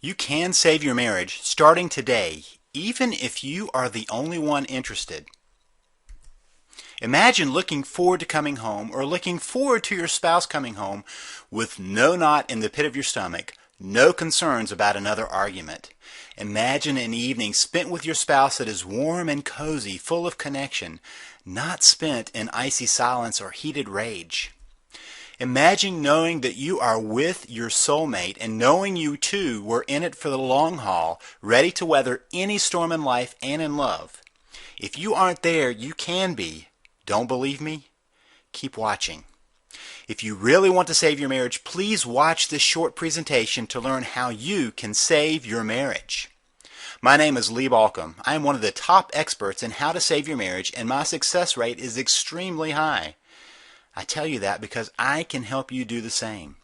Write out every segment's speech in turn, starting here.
You can save your marriage starting today, even if you are the only one interested. Imagine looking forward to coming home or looking forward to your spouse coming home with no knot in the pit of your stomach, no concerns about another argument. Imagine an evening spent with your spouse that is warm and cozy, full of connection, not spent in icy silence or heated rage. Imagine knowing that you are with your soulmate and knowing you two were in it for the long haul, ready to weather any storm in life and in love. If you aren't there, you can be. Don't believe me? Keep watching. If you really want to save your marriage, please watch this short presentation to learn how you can save your marriage. My name is Lee Balcom. I am one of the top experts in how to save your marriage, and my success rate is extremely high. I tell you that because I can help you do the same.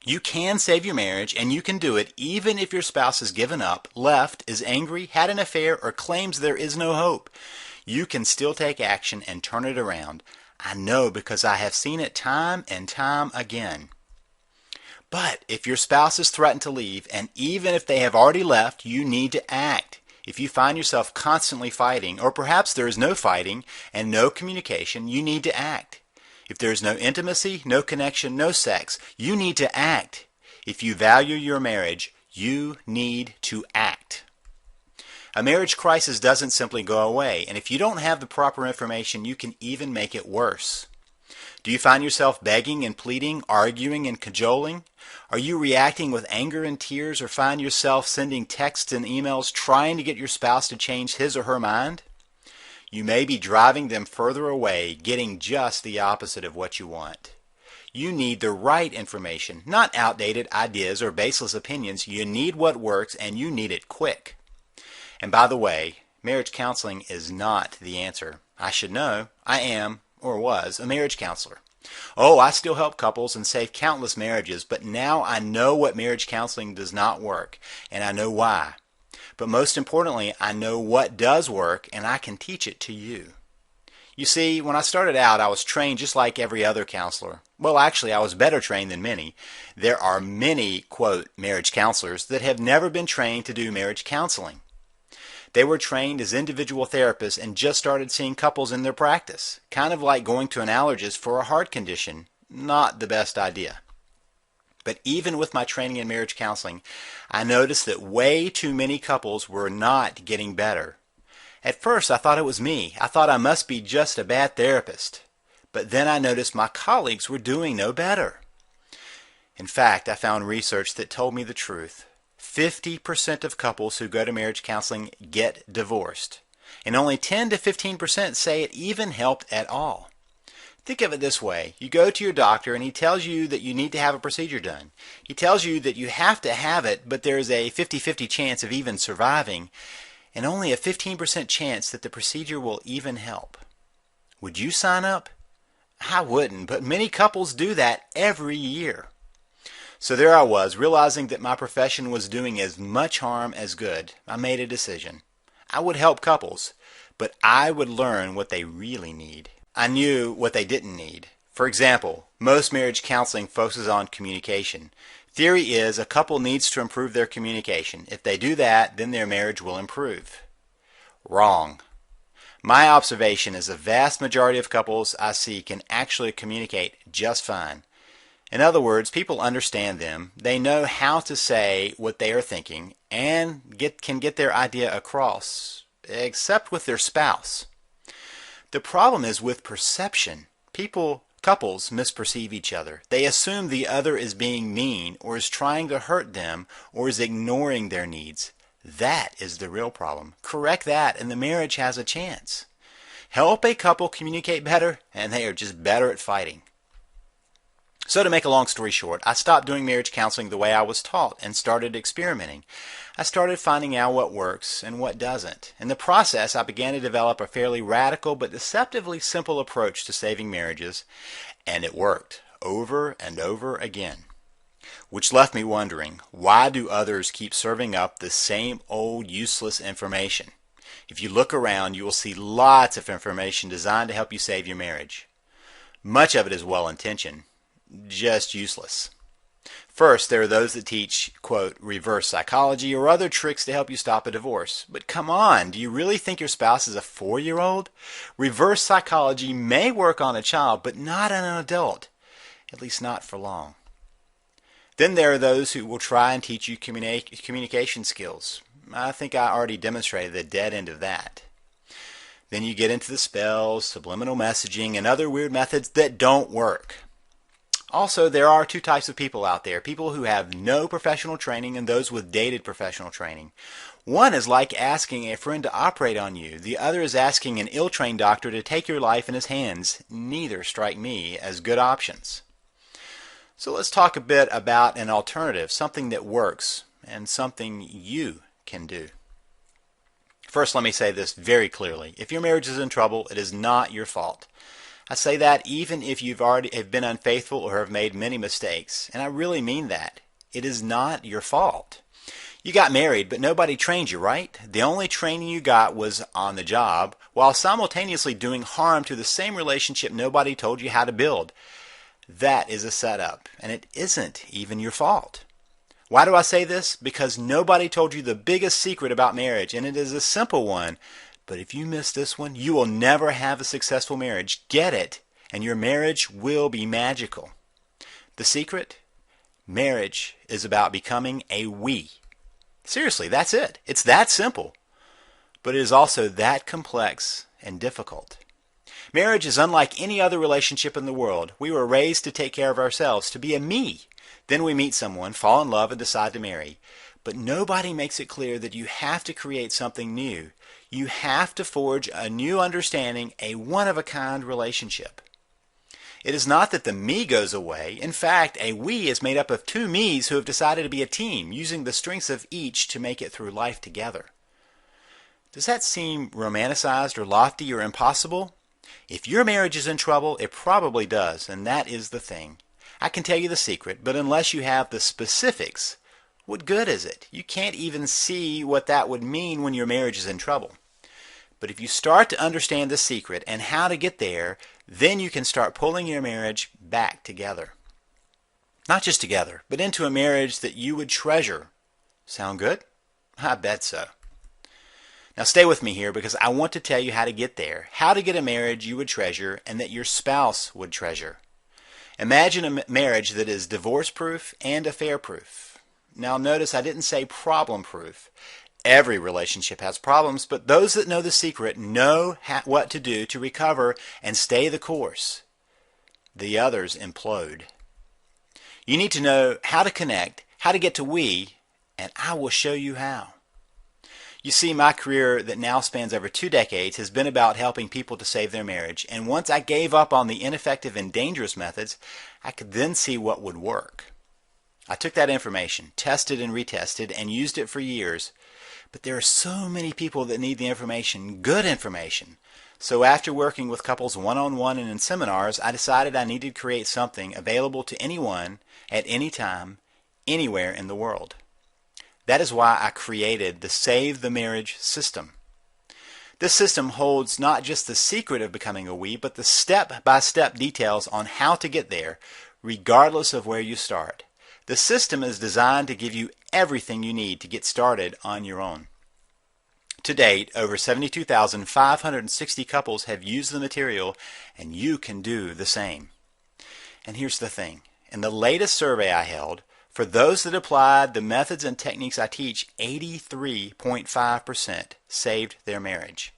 You can save your marriage, and you can do it even if your spouse has given up, left, is angry, had an affair, or claims there is no hope. You can still take action and turn it around. I know because I have seen it time and time again. But if your spouse has threatened to leave, and even if they have already left, you need to act. If you find yourself constantly fighting, or perhaps there is no fighting and no communication, you need to act. If there is no intimacy, no connection, no sex, you need to act. If you value your marriage, you need to act. A marriage crisis doesn't simply go away, and if you don't have the proper information, you can even make it worse. Do you find yourself begging and pleading, arguing and cajoling? Are you reacting with anger and tears, or find yourself sending texts and emails trying to get your spouse to change his or her mind? You may be driving them further away, getting just the opposite of what you want. You need the right information, not outdated ideas or baseless opinions. You need what works, and you need it quick. And by the way, marriage counseling is not the answer. I should know. I am, or was, a marriage counselor. Oh, I still help couples and save countless marriages, but now I know what marriage counseling does not work, and I know why. But most importantly, I know what does work, and I can teach it to you. You see, when I started out, I was trained just like every other counselor. Well, actually, I was better trained than many. There are many, quote, marriage counselors that have never been trained to do marriage counseling. They were trained as individual therapists and just started seeing couples in their practice. Kind of like going to an allergist for a heart condition. Not the best idea. But even with my training in marriage counseling, I noticed that way too many couples were not getting better. At first, I thought it was me. I thought I must be just a bad therapist. But then I noticed my colleagues were doing no better. In fact, I found research that told me the truth. 50% of couples who go to marriage counseling get divorced, and only 10 to 15% say it even helped at all. Think of it this way. You go to your doctor and he tells you that you need to have a procedure done. He tells you that you have to have it, but there's a 50-50 chance of even surviving, and only a 15% chance that the procedure will even help. Would you sign up? I wouldn't, but many couples do that every year. So there I was, realizing that my profession was doing as much harm as good. I made a decision. I would help couples, but I would learn what they really need. I knew what they didn't need. For example, most marriage counseling focuses on communication. Theory is a couple needs to improve their communication. If they do that, then their marriage will improve. Wrong. My observation is the vast majority of couples I see can actually communicate just fine. In other words, people understand them, they know how to say what they are thinking, and can get their idea across, except with their spouse. The problem is with perception. Couples misperceive each other. They assume the other is being mean, or is trying to hurt them, or is ignoring their needs. That is the real problem. Correct that, and the marriage has a chance. Help a couple communicate better, and they are just better at fighting. So to make a long story short, I stopped doing marriage counseling the way I was taught and started experimenting. I started finding out what works and what doesn't. In the process, I began to develop a fairly radical but deceptively simple approach to saving marriages, and it worked over and over again. Which left me wondering, why do others keep serving up the same old useless information? If you look around, you will see lots of information designed to help you save your marriage. Much of it is well-intentioned, just useless. First, there are those that teach, quote, reverse psychology or other tricks to help you stop a divorce. But come on, do you really think your spouse is a 4-year-old? Reverse psychology may work on a child, but not on an adult, at least not for long. Then there are those who will try and teach you communication skills. I think I already demonstrated the dead end of that. Then you get into the spells, subliminal messaging, and other weird methods that don't work. Also, there are two types of people out there, people who have no professional training and those with dated professional training. One is like asking a friend to operate on you. The other is asking an ill-trained doctor to take your life in his hands. Neither strike me as good options. So let's talk a bit about an alternative, something that works and something you can do. First, let me say this very clearly. If your marriage is in trouble, it is not your fault. I say that even if you've already have been unfaithful or have made many mistakes. And I really mean that. It is not your fault. You got married, but nobody trained you, right? The only training you got was on the job, while simultaneously doing harm to the same relationship nobody told you how to build. That is a setup, and it isn't even your fault. Why do I say this? Because nobody told you the biggest secret about marriage, and it is a simple one. But if you miss this one, you will never have a successful marriage. Get it, and your marriage will be magical. The secret? Marriage is about becoming a we. Seriously, that's it. It's that simple. But it is also that complex and difficult. Marriage is unlike any other relationship in the world. We were raised to take care of ourselves, to be a me. Then we meet someone, fall in love, and decide to marry. But nobody makes it clear that you have to create something new. You have to forge a new understanding, a one-of-a-kind relationship. It is not that the me goes away. In fact, a we is made up of two me's who have decided to be a team, using the strengths of each to make it through life together. Does that seem romanticized or lofty or impossible? If your marriage is in trouble, it probably does, and that is the thing. I can tell you the secret, but unless you have the specifics, what good is it? You can't even see what that would mean when your marriage is in trouble. But if you start to understand the secret and how to get there, then you can start pulling your marriage back together. Not just together, but into a marriage that you would treasure. Sound good? I bet so. Now stay with me here because I want to tell you how to get there, how to get a marriage you would treasure and that your spouse would treasure. Imagine a marriage that is divorce-proof and affair-proof. Now notice I didn't say problem-proof. Every relationship has problems, but those that know the secret know what to do to recover and stay the course. The others implode. You need to know how to connect, how to get to we, and I will show you how. You see, my career that now spans over 2 decades has been about helping people to save their marriage, and once I gave up on the ineffective and dangerous methods, I could then see what would work. I took that information, tested and retested, and used it for years. But there are so many people that need the information, good information. So after working with couples one-on-one and in seminars, I decided I needed to create something available to anyone, at any time, anywhere in the world. That is why I created the Save the Marriage system. This system holds not just the secret of becoming a we, but the step-by-step details on how to get there, regardless of where you start. The system is designed to give you everything you need to get started on your own. To date, over 72,560 couples have used the material, and you can do the same. And here's the thing. In the latest survey I held, for those that applied the methods and techniques I teach, 83.5% saved their marriage.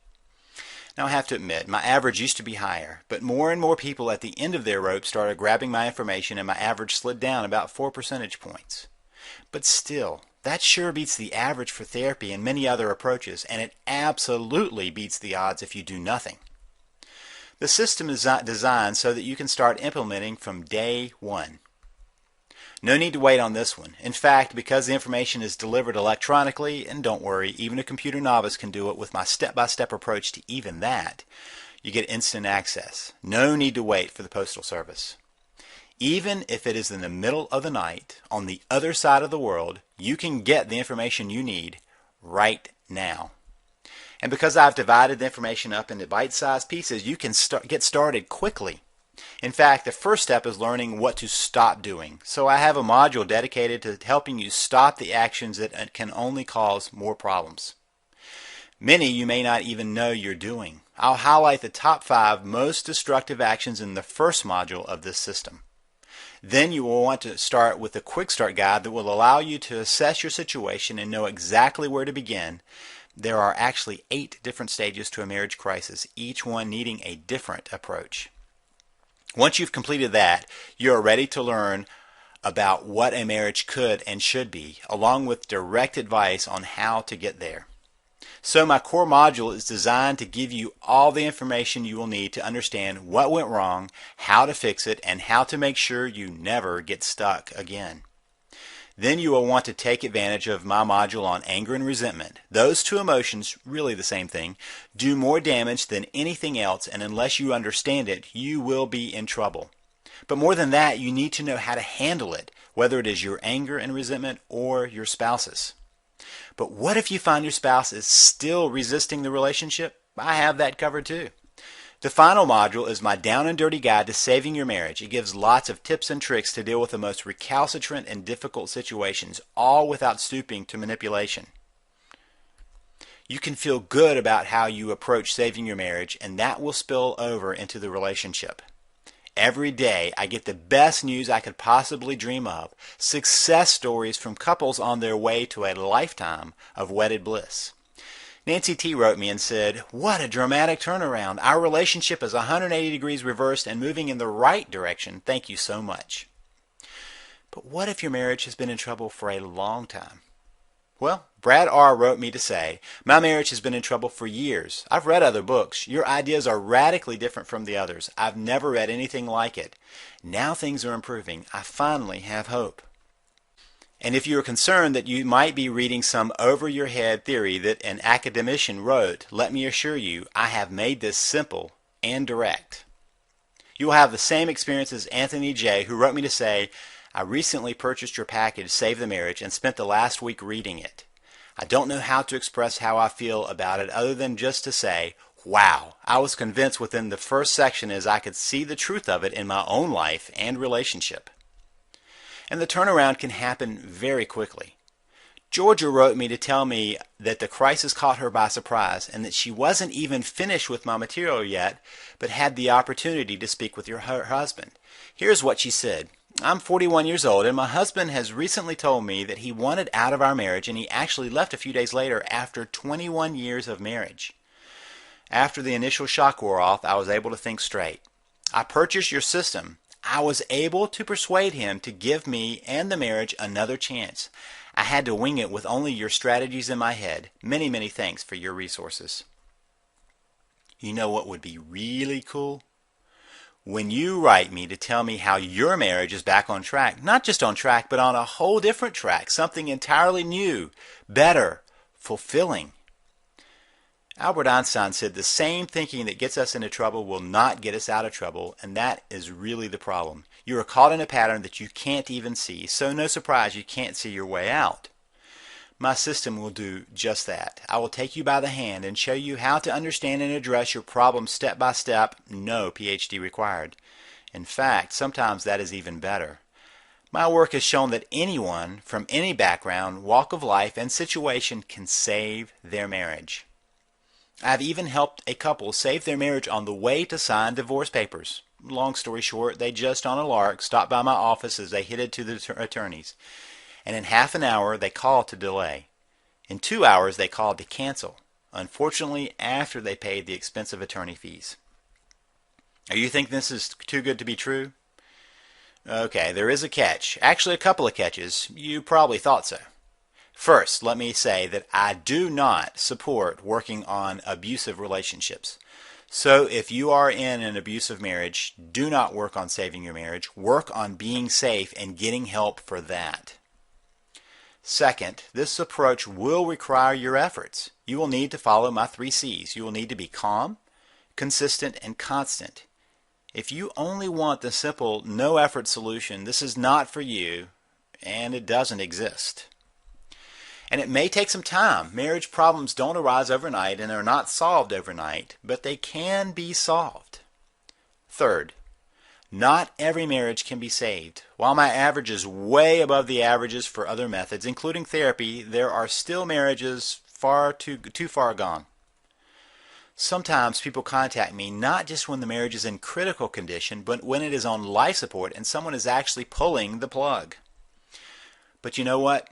Now I have to admit, my average used to be higher, but more and more people at the end of their rope started grabbing my information and my average slid down about 4 percentage points. But still, that sure beats the average for therapy and many other approaches, and it absolutely beats the odds if you do nothing. The system is designed so that you can start implementing from day one. No need to wait on this one. In fact, because the information is delivered electronically, and don't worry, even a computer novice can do it with my step-by-step approach to even that, you get instant access. No need to wait for the postal service. Even if it is in the middle of the night, on the other side of the world, you can get the information you need right now. And because I've divided the information up into bite-sized pieces, you can get started quickly. In fact, the first step is learning what to stop doing. So I have a module dedicated to helping you stop the actions that can only cause more problems. Many you may not even know you're doing. I'll highlight the top 5 most destructive actions in the first module of this system. Then you will want to start with a quick start guide that will allow you to assess your situation and know exactly where to begin. There are actually 8 different stages to a marriage crisis, each one needing a different approach. Once you've completed that, you are ready to learn about what a marriage could and should be, along with direct advice on how to get there. So my core module is designed to give you all the information you will need to understand what went wrong, how to fix it, and how to make sure you never get stuck again. Then you will want to take advantage of my module on anger and resentment. Those two emotions, really the same thing, do more damage than anything else, and unless you understand it, you will be in trouble. But more than that, you need to know how to handle it, whether it is your anger and resentment or your spouse's. But what if you find your spouse is still resisting the relationship? I have that covered too. The final module is my down and dirty guide to saving your marriage. It gives lots of tips and tricks to deal with the most recalcitrant and difficult situations, all without stooping to manipulation. You can feel good about how you approach saving your marriage, and that will spill over into the relationship. Every day I get the best news I could possibly dream of, success stories from couples on their way to a lifetime of wedded bliss. Nancy T. wrote me and said, "What a dramatic turnaround. Our relationship is 180 degrees reversed and moving in the right direction. Thank you so much." But what if your marriage has been in trouble for a long time? Well, Brad R. wrote me to say, "My marriage has been in trouble for years. I've read other books. Your ideas are radically different from the others. I've never read anything like it. Now things are improving. I finally have hope." And if you are concerned that you might be reading some over-your-head theory that an academician wrote, let me assure you, I have made this simple and direct. You will have the same experience as Anthony J., who wrote me to say, "I recently purchased your package, Save the Marriage, and spent the last week reading it. I don't know how to express how I feel about it other than just to say, wow, I was convinced within the first section as I could see the truth of it in my own life and relationship." And the turnaround can happen very quickly. Georgia wrote me to tell me that the crisis caught her by surprise and that she wasn't even finished with my material yet, but had the opportunity to speak with her husband. Here's what she said. "I'm 41 years old and my husband has recently told me that he wanted out of our marriage, and he actually left a few days later after 21 years of marriage. After the initial shock wore off, I was able to think straight. I purchased your system. I was able to persuade him to give me and the marriage another chance. I had to wing it with only your strategies in my head. Many, many thanks for your resources." You know what would be really cool? When you write me to tell me how your marriage is back on track, not just on track, but on a whole different track, something entirely new, better, fulfilling. Albert Einstein said the same thinking that gets us into trouble will not get us out of trouble, and that is really the problem. You are caught in a pattern that you can't even see, so no surprise you can't see your way out. My system will do just that. I will take you by the hand and show you how to understand and address your problem step by step, no PhD required. In fact, sometimes that is even better. My work has shown that anyone from any background, walk of life, and situation can save their marriage. I've even helped a couple save their marriage on the way to sign divorce papers. Long story short, they just on a lark stopped by my office as they headed to the attorneys. And in half an hour, they called to delay. In 2 hours, they called to cancel. Unfortunately, after they paid the expensive attorney fees. Are you thinking this is too good to be true? Okay, there is a catch. Actually, a couple of catches. You probably thought so. First, let me say that I do not support working on abusive relationships. So if you are in an abusive marriage, do not work on saving your marriage. Work on being safe and getting help for that. Second, this approach will require your efforts. You will need to follow my 3 C's. You will need to be calm, consistent, and constant. If you only want the simple, no-effort solution, this is not for you, and it doesn't exist. And it may take some time. Marriage problems don't arise overnight and are not solved overnight, but they can be solved. Third, Not every marriage can be saved. While my average is way above the averages for other methods, including therapy, there are still marriages too far gone. Sometimes people contact me not just when the marriage is in critical condition, but when it is on life support and someone is actually pulling the plug. But you know what?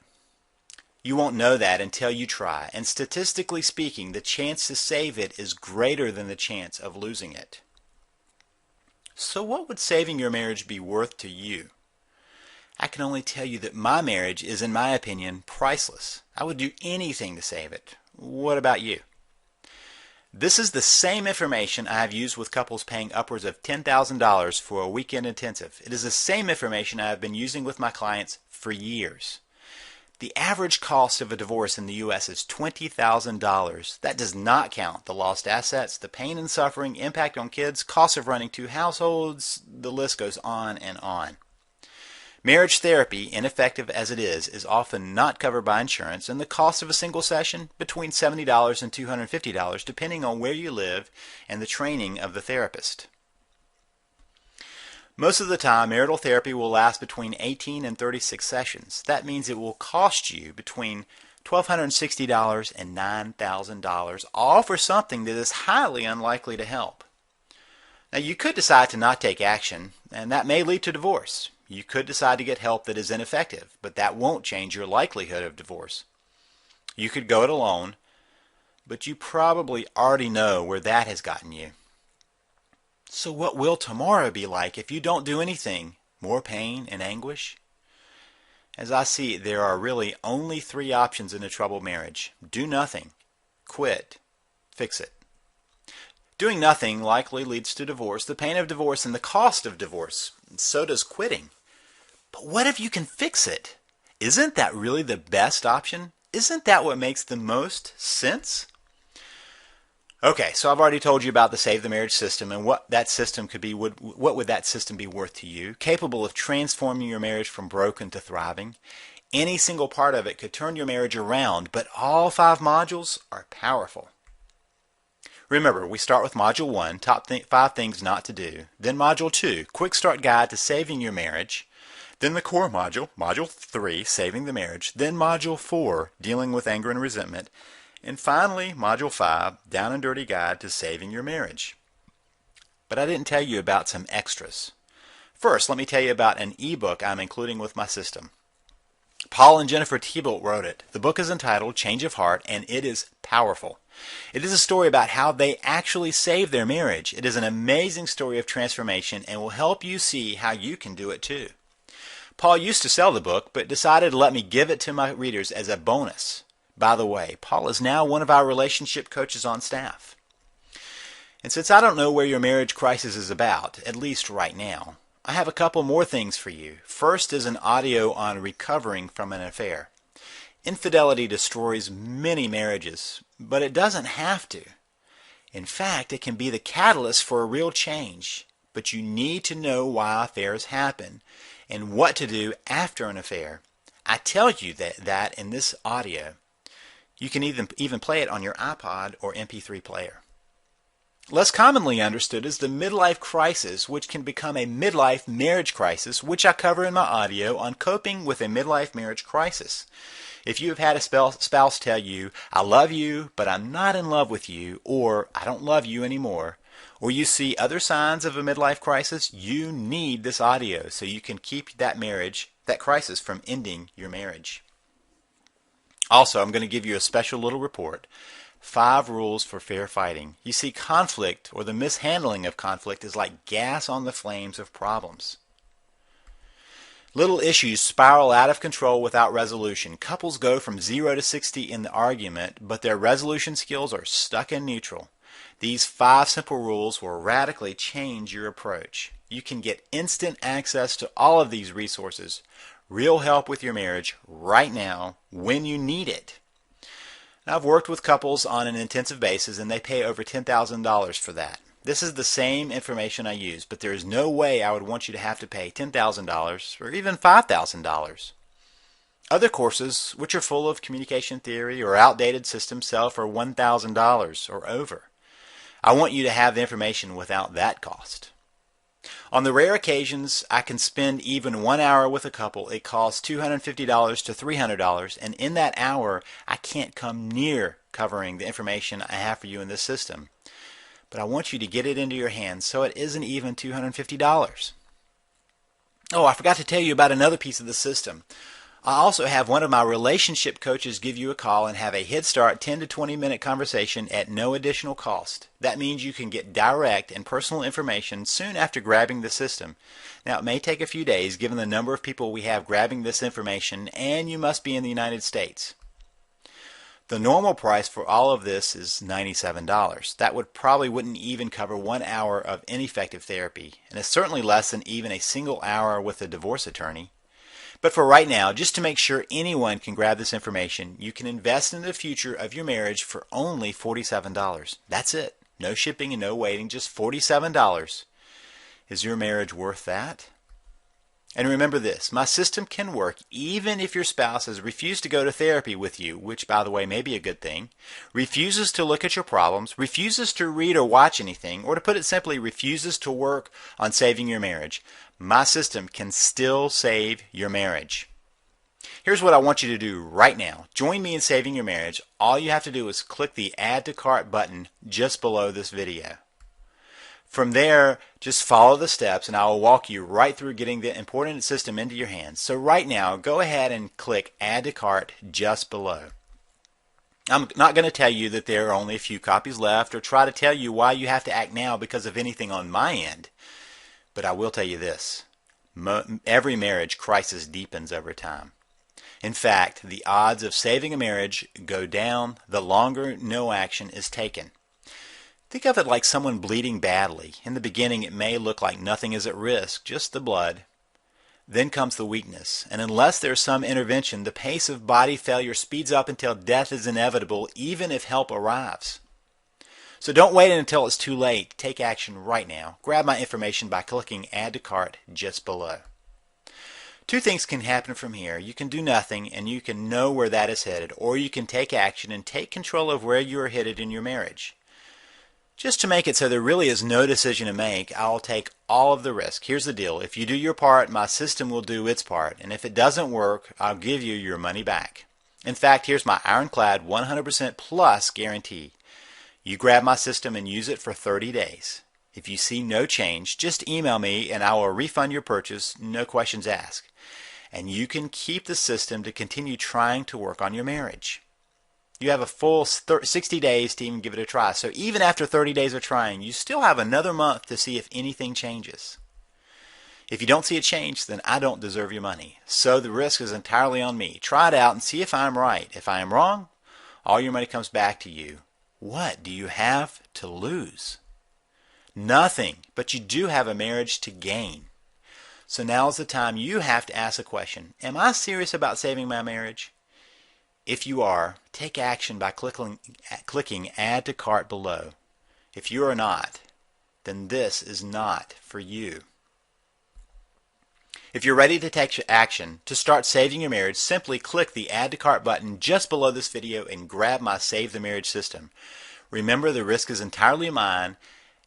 You won't know that until you try, and statistically speaking, the chance to save it is greater than the chance of losing it. So what would saving your marriage be worth to you? I can only tell you that my marriage is, in my opinion, priceless. I would do anything to save it. What about you? This is the same information I have used with couples paying upwards of $10,000 for a weekend intensive. It is the same information I have been using with my clients for years. The average cost of a divorce in the U.S. is $20,000. That does not count the lost assets, the pain and suffering, impact on kids, cost of running two households, the list goes on and on. Marriage therapy, ineffective as it is often not covered by insurance, and the cost of a single session between $70 and $250 depending on where you live and the training of the therapist. Most of the time, marital therapy will last between 18 and 36 sessions. That means it will cost you between $1,260 and $9,000, all for something that is highly unlikely to help. Now, you could decide to not take action, and that may lead to divorce. You could decide to get help that is ineffective, but that won't change your likelihood of divorce. You could go it alone, but you probably already know where that has gotten you. So what will tomorrow be like if you don't do anything? More pain and anguish? As I see it, there are really only three options in a troubled marriage. Do nothing, quit, fix it. Doing nothing likely leads to divorce, the pain of divorce, and the cost of divorce. So does quitting. But what if you can fix it? Isn't that really the best option? Isn't that what makes the most sense? Okay, so I've already told you about the Save the Marriage system and what that system could be. What would that system be worth to you? Capable of transforming your marriage from broken to thriving. Any single part of it could turn your marriage around, but all 5 modules are powerful. Remember, we start with Module 1, top 5 things not to do. Then Module 2, Quick Start Guide to Saving Your Marriage. Then the core module, Module 3, Saving the Marriage. Then Module 4, Dealing with Anger and Resentment. And finally, Module 5, Down and Dirty Guide to Saving Your Marriage. But I didn't tell you about some extras. First, let me tell you about an ebook I'm including with my system. Paul and Jennifer Thibault wrote it. The book is entitled Change of Heart, and it is powerful. It is a story about how they actually saved their marriage. It is an amazing story of transformation and will help you see how you can do it too. Paul used to sell the book, but decided to let me give it to my readers as a bonus. By the way, Paul is now one of our relationship coaches on staff. And since I don't know where your marriage crisis is about, at least right now, I have a couple more things for you. First is an audio on recovering from an affair. Infidelity destroys many marriages, but it doesn't have to. In fact, it can be the catalyst for a real change. But you need to know why affairs happen and what to do after an affair. I tell you that in this audio. You can even play it on your iPod or MP3 player. Less commonly understood is the midlife crisis, which can become a midlife marriage crisis, which I cover in my audio on coping with a midlife marriage crisis. If you have had a spouse tell you, I love you, but I'm not in love with you, or I don't love you anymore, or you see other signs of a midlife crisis, you need this audio so you can keep that crisis from ending your marriage. Also, I'm going to give you a special little report. 5 rules for fair fighting. You see, conflict or the mishandling of conflict is like gas on the flames of problems. Little issues spiral out of control without resolution. Couples go from 0 to 60 in the argument, but their resolution skills are stuck in neutral. These 5 simple rules will radically change your approach. You can get instant access to all of these resources. Real help with your marriage right now when you need it. Now, I've worked with couples on an intensive basis and they pay over $10,000 for that. This is the same information I use, but there is no way I would want you to have to pay $10,000 or even $5,000. Other courses, which are full of communication theory or outdated systems, sell for $1,000 or over. I want you to have the information without that cost. On the rare occasions I can spend even 1 hour with a couple, it costs $250 to $300, and in that hour I can't come near covering the information I have for you in this system. But I want you to get it into your hands so it isn't even $250. Oh, I forgot to tell you about another piece of the system. I also have one of my relationship coaches give you a call and have a Head Start 10 to 20 minute conversation at no additional cost. That means you can get direct and personal information soon after grabbing the system. Now, it may take a few days given the number of people we have grabbing this information, and you must be in the United States. The normal price for all of this is $97. That wouldn't even cover 1 hour of ineffective therapy, and it's certainly less than even a single hour with a divorce attorney. But for right now, just to make sure anyone can grab this information, you can invest in the future of your marriage for only $47. That's it. No shipping and no waiting, just $47. Is your marriage worth that? And remember this, my system can work even if your spouse has refused to go to therapy with you, which by the way may be a good thing, refuses to look at your problems, refuses to read or watch anything, or to put it simply, refuses to work on saving your marriage. My system can still save your marriage. Here's what I want you to do right now. Join me in saving your marriage. All you have to do is click the Add to Cart button just below this video. From there, just follow the steps and I will walk you right through getting the important system into your hands. So right now, go ahead and click Add to Cart just below. I'm not going to tell you that there are only a few copies left or try to tell you why you have to act now because of anything on my end. But I will tell you this, every marriage crisis deepens over time. In fact, the odds of saving a marriage go down the longer no action is taken. Think of it like someone bleeding badly. In the beginning, it may look like nothing is at risk, just the blood. Then comes the weakness, and unless there's some intervention, the pace of body failure speeds up until death is inevitable, even if help arrives. So don't wait until it's too late. Take action right now. Grab my information by clicking Add to Cart just below. Two things can happen from here. You can do nothing and you can know where that is headed, or you can take action and take control of where you are headed in your marriage. Just to make it so there really is no decision to make, I'll take all of the risk. Here's the deal. If you do your part, my system will do its part. And if it doesn't work, I'll give you your money back. In fact, here's my ironclad 100% plus guarantee. You grab my system and use it for 30 days. If you see no change, just email me and I will refund your purchase, no questions asked. And you can keep the system to continue trying to work on your marriage. You have a full 60 days to even give it a try. So even after 30 days of trying, you still have another month to see if anything changes. If you don't see a change, then I don't deserve your money. So the risk is entirely on me. Try it out and see if I'm right. If I am wrong, all your money comes back to you. What do you have to lose? Nothing, but you do have a marriage to gain. So now is the time you have to ask a question. Am I serious about saving my marriage? If you are, take action by clicking Add to Cart below. If you are not, then this is not for you. If you're ready to take action to start saving your marriage, simply click the Add to Cart button just below this video and grab my Save the Marriage system. Remember, the risk is entirely mine,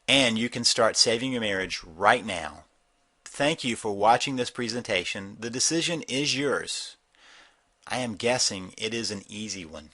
and you can start saving your marriage right now. Thank you for watching this presentation. The decision is yours. I am guessing it is an easy one.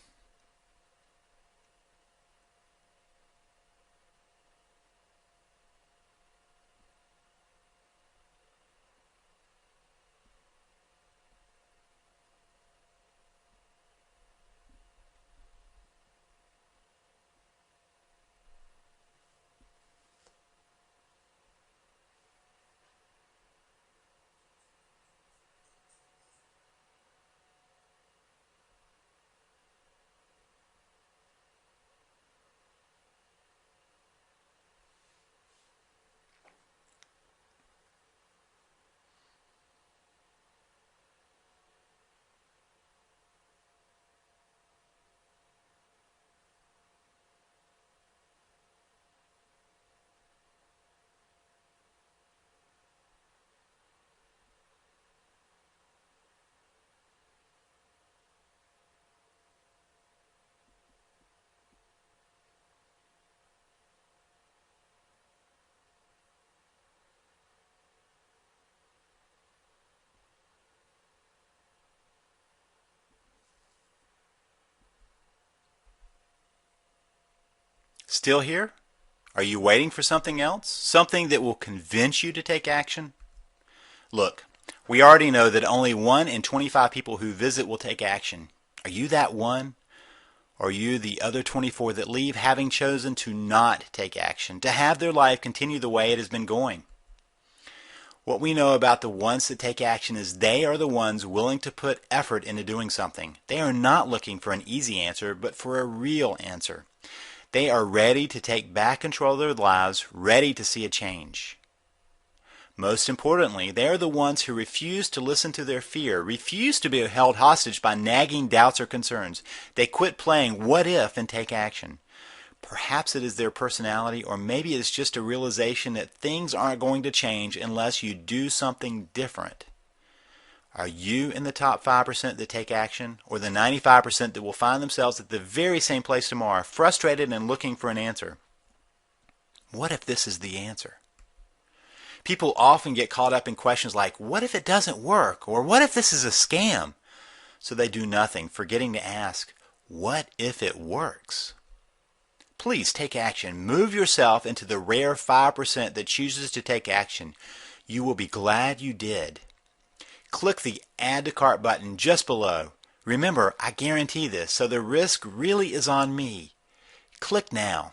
still here? Are you waiting for something else? Something that will convince you to take action? Look, we already know that only 1 in 25 people who visit will take action. Are you that one? Or are you the other 24 that leave having chosen to not take action, to have their life continue the way it has been going? What we know about the ones that take action is they are the ones willing to put effort into doing something. They are not looking for an easy answer, but for a real answer. They are ready to take back control of their lives, ready to see a change. Most importantly, they are the ones who refuse to listen to their fear, refuse to be held hostage by nagging doubts or concerns. They quit playing what if and take action. Perhaps it is their personality, or maybe it's just a realization that things aren't going to change unless you do something different. Are you in the top 5% that take action, or the 95% that will find themselves at the very same place tomorrow, frustrated and looking for an answer? What if this is the answer? People often get caught up in questions like, what if it doesn't work? Or what if this is a scam? So they do nothing, forgetting to ask, what if it works? Please take action. Move yourself into the rare 5% that chooses to take action. You will be glad you did. Click the Add to Cart button just below. Remember, I guarantee this, so the risk really is on me. Click now.